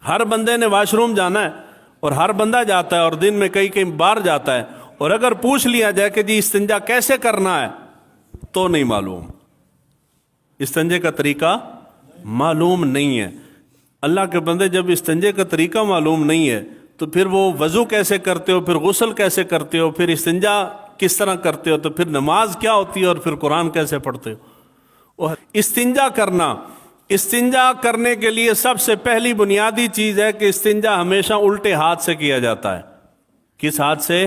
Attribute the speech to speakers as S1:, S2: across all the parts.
S1: ہر بندے نے wash room جانا ہے اور ہر بندہ جاتا ہے اور دن میں کئی بار جاتا ہے، اور اگر پوچھ لیا جائے کہ جی استنجا کیسے کرنا ہے تو نہیں معلوم، استنجے کا طریقہ معلوم نہیں ہے۔ اللہ کے بندے جب استنجے کا طریقہ معلوم نہیں ہے تو پھر وہ وضو کیسے کرتے ہو، پھر غسل کیسے کرتے ہو، پھر استنجا کس طرح کرتے ہو، تو پھر نماز کیا ہوتی ہے اور پھر قرآن کیسے پڑھتے ہو۔ اور استنجا کرنا، استنجا کرنے کے لیے سب سے پہلی بنیادی چیز ہے کہ استنجا ہمیشہ الٹے ہاتھ سے کیا جاتا ہے۔ کس ہاتھ سے؟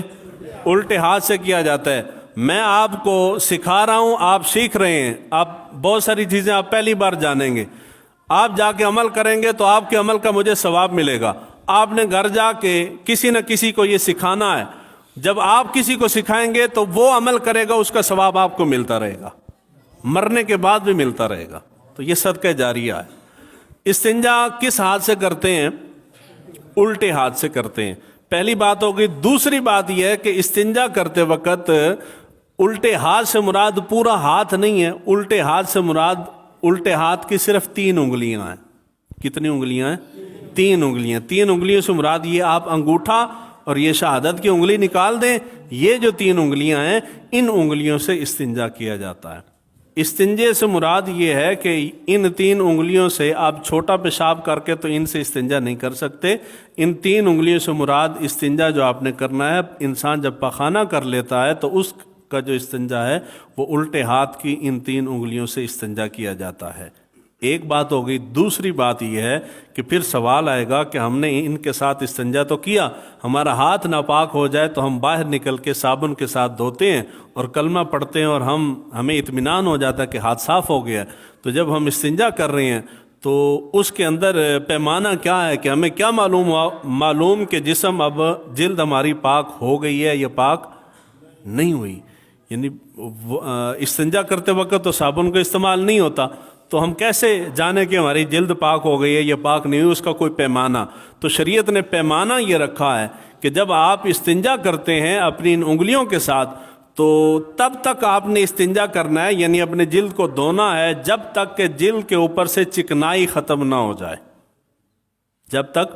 S1: الٹے ہاتھ سے کیا جاتا ہے۔ میں آپ کو سکھا رہا ہوں، آپ سیکھ رہے ہیں، آپ بہت ساری چیزیں آپ پہلی بار جانیں گے، آپ جا کے عمل کریں گے تو آپ کے عمل کا مجھے ثواب ملے گا۔ آپ نے گھر جا کے کسی نہ کسی کو یہ سکھانا ہے، جب آپ کسی کو سکھائیں گے تو وہ عمل کرے گا، اس کا ثواب آپ کو ملتا رہے گا، مرنے کے بعد بھی ملتا رہے گا۔ تو یہ صدقہ جاریہ ہے۔ استنجا کس ہاتھ سے کرتے ہیں؟ الٹے ہاتھ سے کرتے ہیں، پہلی بات ہوگی۔ دوسری بات یہ ہے کہ استنجا کرتے وقت الٹے ہاتھ سے مراد پورا ہاتھ نہیں ہے، الٹے ہاتھ سے مراد الٹے ہاتھ کی صرف 3 انگلیاں ہیں۔ کتنی انگلیاں ہیں؟ 3 انگلیاں۔ 3 انگلیوں سے مراد یہ آپ انگوٹھا اور یہ شہادت کی انگلی نکال دیں، یہ جو 3 انگلیاں ہیں ان انگلیوں سے استنجا کیا جاتا ہے۔ استنجے سے مراد یہ ہے کہ ان 3 انگلیوں سے آپ چھوٹا پیشاب کر کے تو ان سے استنجا نہیں کر سکتے۔ ان 3 انگلیوں سے مراد استنجا جو آپ نے کرنا ہے، انسان جب پخانہ کر لیتا ہے تو اس کا جو استنجا ہے وہ الٹے ہاتھ کی ان 3 انگلیوں سے استنجا کیا جاتا ہے۔ ایک بات ہو گئی۔ دوسری بات یہ ہے کہ پھر سوال آئے گا کہ ہم نے ان کے ساتھ استنجا تو کیا، ہمارا ہاتھ ناپاک ہو جائے تو ہم باہر نکل کے صابن کے ساتھ دھوتے ہیں اور کلمہ پڑھتے ہیں اور ہمیں اطمینان ہو جاتا ہے کہ ہاتھ صاف ہو گیا۔ تو جب ہم استنجا کر رہے ہیں تو اس کے اندر پیمانہ کیا ہے کہ ہمیں کیا معلوم کہ جسم اب جلد ہماری پاک ہو گئی ہے یا پاک نہیں ہوئی۔ یعنی استنجا کرتے وقت تو صابن کا استعمال نہیں ہوتا، تو ہم کیسے جانے کہ ہماری جلد پاک ہو گئی ہے یا پاک نہیں ہوئی؟ اس کا کوئی پیمانہ، تو شریعت نے پیمانہ یہ رکھا ہے کہ جب آپ استنجا کرتے ہیں اپنی ان انگلیوں کے ساتھ تو تب تک آپ نے استنجا کرنا ہے، یعنی اپنے جلد کو دھونا ہے جب تک کہ جلد کے اوپر سے چکنائی ختم نہ ہو جائے، جب تک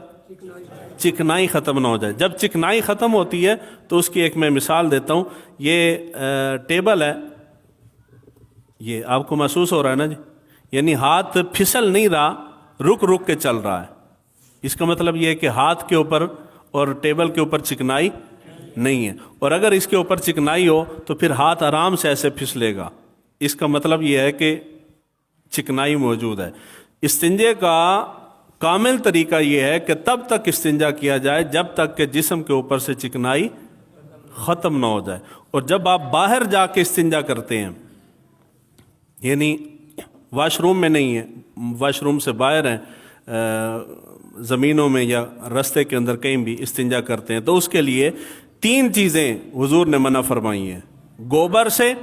S1: چکنائی ختم نہ ہو جائے۔ جب چکنائی ختم ہوتی ہے تو اس کی ایک میں مثال دیتا ہوں۔ یہ ٹیبل ہے، یہ آپ کو محسوس ہو رہا ہے نا جی، یعنی ہاتھ پھسل نہیں رہا، رک کے چل رہا ہے۔ اس کا مطلب یہ ہے کہ ہاتھ کے اوپر اور ٹیبل کے اوپر چکنائی نہیں ہے، اور اگر اس کے اوپر چکنائی ہو تو پھر ہاتھ آرام سے ایسے پھسلے گا۔ اس کا مطلب یہ ہے کہ چکنائی موجود ہے۔ استنجے کا کامل طریقہ یہ ہے کہ تب تک استنجا کیا جائے جب تک کہ جسم کے اوپر سے چکنائی ختم نہ ہو جائے۔ اور جب آپ باہر جا کے استنجا کرتے ہیں، یعنی واش روم میں نہیں ہے، واش روم سے باہر ہیں، زمینوں میں یا رستے کے اندر کہیں بھی استنجا کرتے ہیں، تو اس کے لیے 3 چیزیں حضور نے منع فرمائی ہیں۔ گوبر سے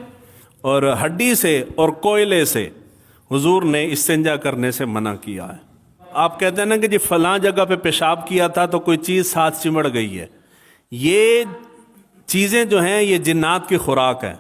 S1: اور ہڈی سے اور کوئلے سے حضور نے استنجا کرنے سے منع کیا ہے۔ آپ کہتے ہیں نا کہ جی فلاں جگہ پہ پیشاب کیا تھا تو کوئی چیز ساتھ چمڑ گئی ہے، یہ چیزیں جو ہیں یہ جنات کی خوراک ہے،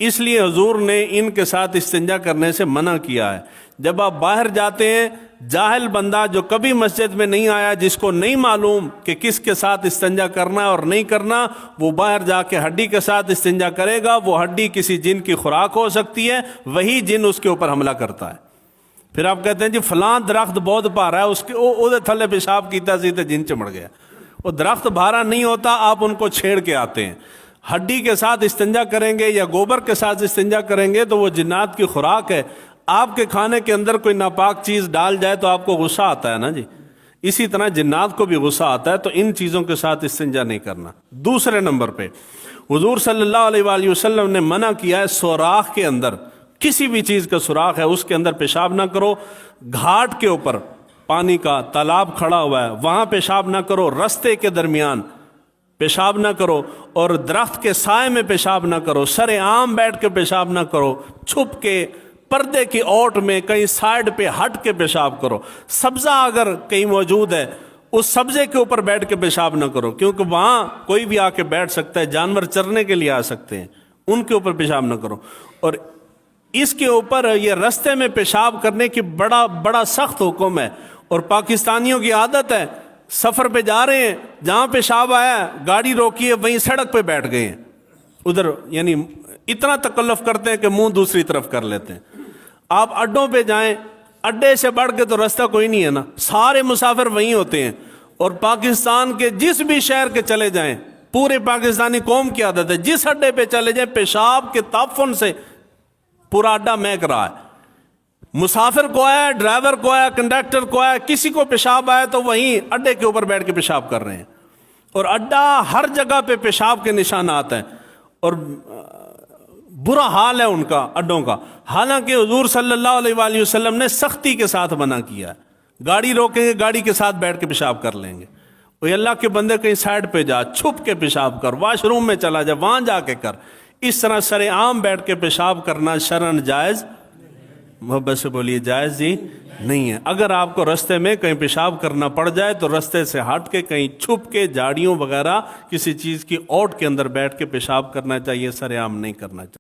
S1: اس لیے حضور نے ان کے ساتھ استنجا کرنے سے منع کیا ہے۔ جب آپ باہر جاتے ہیں، جاہل بندہ جو کبھی مسجد میں نہیں آیا، جس کو نہیں معلوم کہ کس کے ساتھ استنجا کرنا ہے اور نہیں کرنا، وہ باہر جا کے ہڈی کے ساتھ استنجا کرے گا، وہ ہڈی کسی جن کی خوراک ہو سکتی ہے، وہی جن اس کے اوپر حملہ کرتا ہے۔ پھر آپ کہتے ہیں جی فلاں درخت بہت بھارا ہے، اس کے تھلے پیشاب کیتا سی تے جن چمڑ گیا۔ وہ درخت بھارا نہیں ہوتا، آپ ان کو چھیڑ کے آتے ہیں۔ ہڈی کے ساتھ استنجا کریں گے یا گوبر کے ساتھ استنجا کریں گے تو وہ جنات کی خوراک ہے۔ آپ کے کھانے کے اندر کوئی ناپاک چیز ڈال جائے تو آپ کو غصہ آتا ہے نا جی، اسی طرح جنات کو بھی غصہ آتا ہے، تو ان چیزوں کے ساتھ استنجا نہیں کرنا۔ دوسرے نمبر پہ حضور صلی اللہ علیہ وآلہ وسلم نے منع کیا ہے سوراخ کے اندر، کسی بھی چیز کا سوراخ ہے اس کے اندر پیشاب نہ کرو۔ گھاٹ کے اوپر پانی کا تالاب کھڑا ہوا ہے وہاں پیشاب نہ کرو، رستے کے درمیان پیشاب نہ کرو، اور درخت کے سائے میں پیشاب نہ کرو، سر عام بیٹھ کے پیشاب نہ کرو، چھپ کے پردے کی اوٹ میں کہیں سائڈ پہ ہٹ کے پیشاب کرو۔ سبزہ اگر کہیں موجود ہے اس سبزے کے اوپر بیٹھ کے پیشاب نہ کرو، کیونکہ وہاں کوئی بھی آ کے بیٹھ سکتا ہے، جانور چرنے کے لیے آ سکتے ہیں، ان کے اوپر پیشاب نہ کرو۔ اور اس کے اوپر یہ رستے میں پیشاب کرنے کی بڑا سخت حکم ہے، اور پاکستانیوں کی عادت ہے، سفر پہ جا رہے ہیں، جہاں پیشاب آیا گاڑی روکی ہے وہیں سڑک پہ بیٹھ گئے ہیں، ادھر یعنی اتنا تکلف کرتے ہیں کہ منہ دوسری طرف کر لیتے ہیں۔ آپ اڈوں پہ جائیں، اڈے سے بڑھ کے تو رستہ کوئی نہیں ہے نا، سارے مسافر وہیں ہوتے ہیں۔ اور پاکستان کے جس بھی شہر کے چلے جائیں، پورے پاکستانی قوم کی عادت ہے، جس اڈے پہ چلے جائیں پیشاب کے تعفن سے پورا اڈا مہک رہا ہے۔ مسافر کو آیا، ڈرائیور کو آیا، کنڈکٹر کو آیا، کسی کو پیشاب آیا تو وہیں اڈے کے اوپر بیٹھ کے پیشاب کر رہے ہیں، اور اڈا ہر جگہ پہ پیشاب کے نشانات ہیں، اور برا حال ہے ان کا اڈوں کا۔ حالانکہ حضور صلی اللہ علیہ وآلہ وسلم نے سختی کے ساتھ منع کیا ہے، گاڑی روکیں گے گاڑی کے ساتھ بیٹھ کے پیشاب کر لیں گے۔ وہ اللہ کے بندے کہیں سائڈ پہ جا، چھپ کے پیشاب کر، واش روم میں چلا جا، وہاں جا کے کر۔ اس طرح سر عام بیٹھ کے پیشاب کرنا شرعاً جائز، محبت سے بولیے جائز ہی نہیں ہے۔ اگر آپ کو رستے میں کہیں پیشاب کرنا پڑ جائے تو رستے سے ہٹ کے کہیں چھپ کے جھاڑیوں وغیرہ کسی چیز کی اوٹ کے اندر بیٹھ کے پیشاب کرنا چاہیے، سر عام نہیں کرنا چاہیے۔